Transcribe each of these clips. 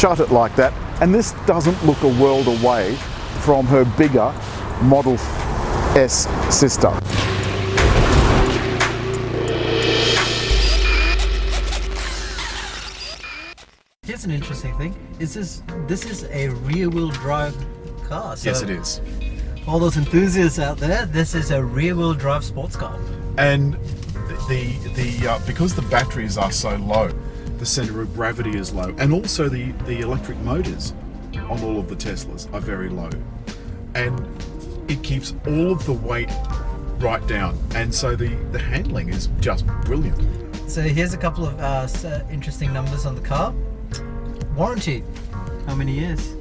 shut it like that, and this doesn't look a world away from her bigger Model S sister. Here's an interesting thing. This is a rear-wheel drive car. So Yes, it is. all those enthusiasts out there, this is a rear-wheel drive sports car. And because the batteries are so low, the center of gravity is low, and also the electric motors on all of the Teslas are very low, and it keeps all of the weight right down, and so the handling is just brilliant. So here's a couple of interesting numbers on the car. Warranty, how many years?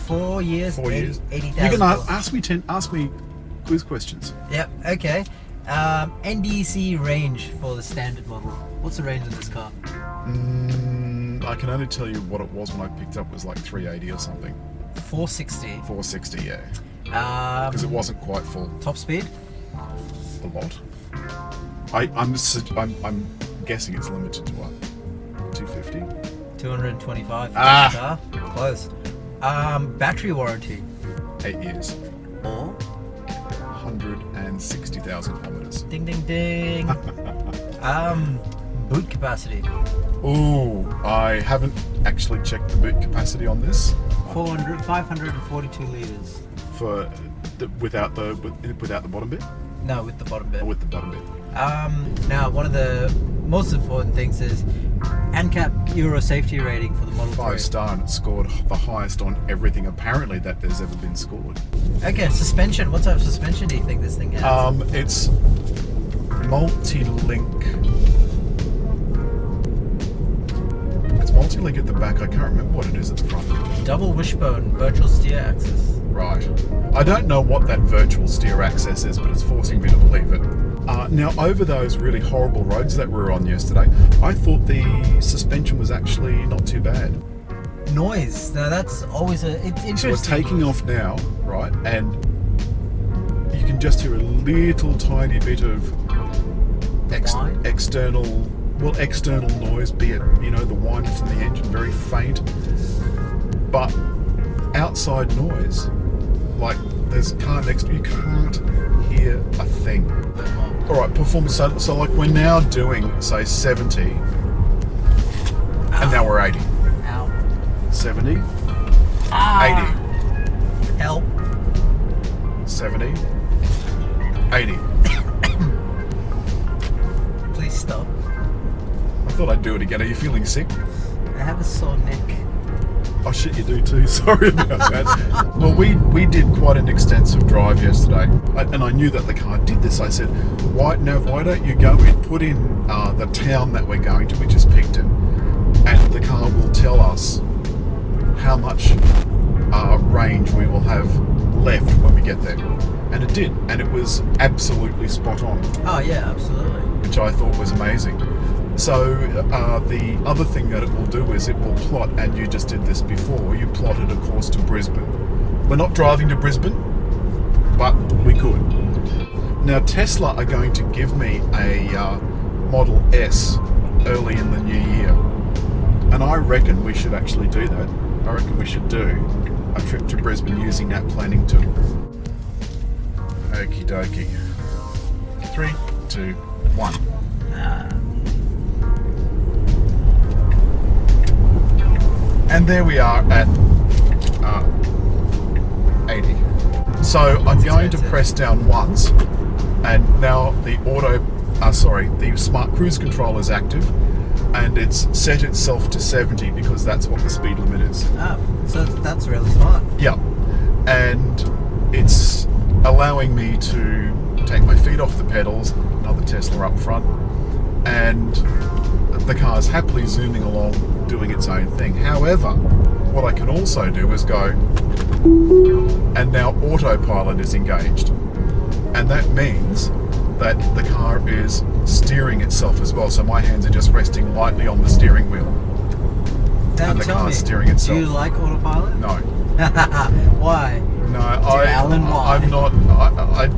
4 years. 4 years. 80,000. You can ask me quiz questions. Yep. Okay. NDC range for the standard model. What's the range of this car? I can only tell you what it was when I picked up. It was like 380 or something. 460. 460, yeah. Because it wasn't quite full. Top speed? A lot. I'm guessing it's limited to what? 250? 225. Ah! Close. Battery warranty? 8 years. Or? 160,000 kilometers. Ding, ding, ding. Boot capacity? Ooh, I haven't actually checked the boot capacity on this. 542 litres. For without the bottom bit? No, with the bottom bit. Or with the bottom bit. Now, one of the most important things is ANCAP Euro safety rating for the Model 3. 5-star, and it scored the highest on everything apparently that there's ever been scored. Okay, suspension. What type of suspension do you think this thing has? It's multi-link. It's multi-link at the back. I can't remember what it is at the front. Double wishbone virtual steer axis. Right. I don't know what that virtual steer axis is, but it's forcing me to believe it. Now, over those really horrible roads that we were on yesterday, I thought the suspension was actually not too bad. Noise. Now that's always it's interesting. So we're taking off now, right? And you can just hear a little tiny bit of external noise, be it, the whine from the engine, very faint. But outside noise, like there's a car next to you, you can't hear a thing. All right, performance. So like we're now doing, say, 70, and now we're 80. Ow. 70, 80, Help. 70, 80. Please stop. I thought I'd do it again. Are you feeling sick? I have a sore neck. Oh shit, you do too. Sorry about that. Well, we did quite an extensive drive yesterday, and I knew that the car did this. I said, why don't you go in, put in the town that we're going to, which is Picton, and the car will tell us how much range we will have left when we get there. And it did, and it was absolutely spot on. Oh yeah, absolutely. Which I thought was amazing. So the other thing that it will do is it will plot, and you just did this before, you plotted a course to Brisbane. We're not driving to Brisbane, but we could. Now Tesla are going to give me a Model S early in the new year, and I reckon we should actually do that. I reckon we should do a trip to Brisbane using that planning tool. Okie dokie. 3, 2, 1. And there we are at 80. So I'm going to press down once, and now the smart cruise control is active, and it's set itself to 70 because that's what the speed limit is. Oh, so that's really smart. Yeah, and it's allowing me to take my feet off the pedals, another Tesla up front, and the car's happily zooming along, doing its own thing. However, what I can also do is go, and now autopilot is engaged. And that means that the car is steering itself as well. So my hands are just resting lightly on the steering wheel. Now and the tell car's me, steering itself. do you like autopilot? No. Why? No, Alan, why? I'm not. I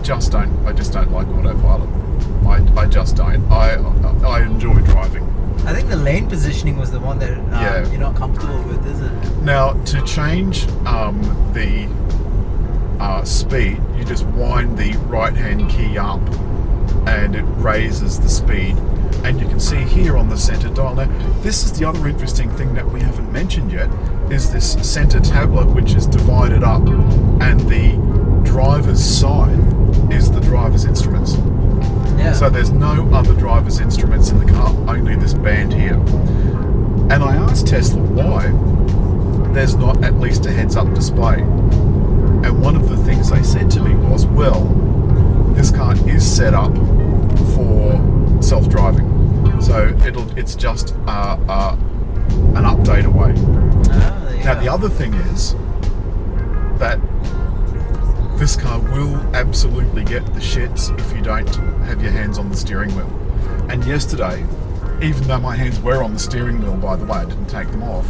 just don't like autopilot. I just don't. I enjoy driving. I think the lane positioning was the one that Yeah. you're not comfortable with, is it? Now, to change the speed, you just wind the right-hand key up and it raises the speed. And you can see here on the center dial. Now, this is the other interesting thing that we haven't mentioned yet, is this center tablet, which is divided up, and the driver's side is the driver's instruments. Yeah. So there's no other driver's instruments in the car, only this band here. And I asked Tesla why there's not at least a heads-up display. And one of the things they said to me was, well, this car is set up for self-driving. So it's just an update away. There you Now go. the other thing is that this car will absolutely get the shits if you don't have your hands on the steering wheel. And yesterday, even though my hands were on the steering wheel, by the way, I didn't take them off,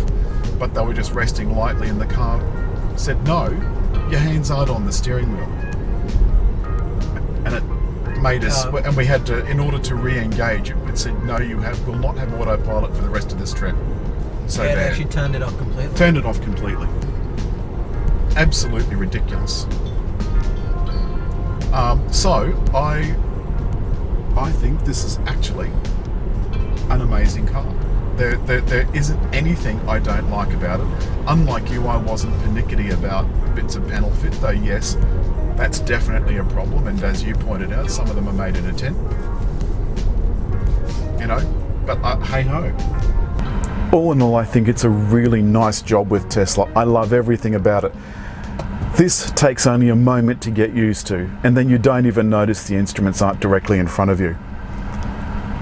but they were just resting lightly, and the car said, no, your hands aren't on the steering wheel. And it made us, and we had to, in order to re-engage, it said, no, will not have autopilot for the rest of this trip. So Yeah, it bad. actually turned it off completely. Turned it off completely. Absolutely ridiculous. So I think this is actually an amazing car. There isn't anything I don't like about it. Unlike you, I wasn't pernickety about bits of panel fit, though yes, that's definitely a problem, and as you pointed out, some of them are made in a tin. You know, but hey ho. All in all, I think it's a really nice job with Tesla. I love everything about it. This takes only a moment to get used to, and then you don't even notice the instruments aren't directly in front of you.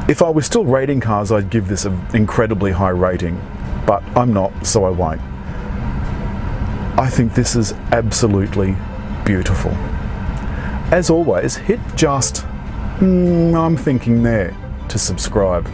If I was still rating cars, I'd give this an incredibly high rating, but I'm not, so I won't. I think this is absolutely beautiful. As always, hit just, I'm thinking there, to subscribe.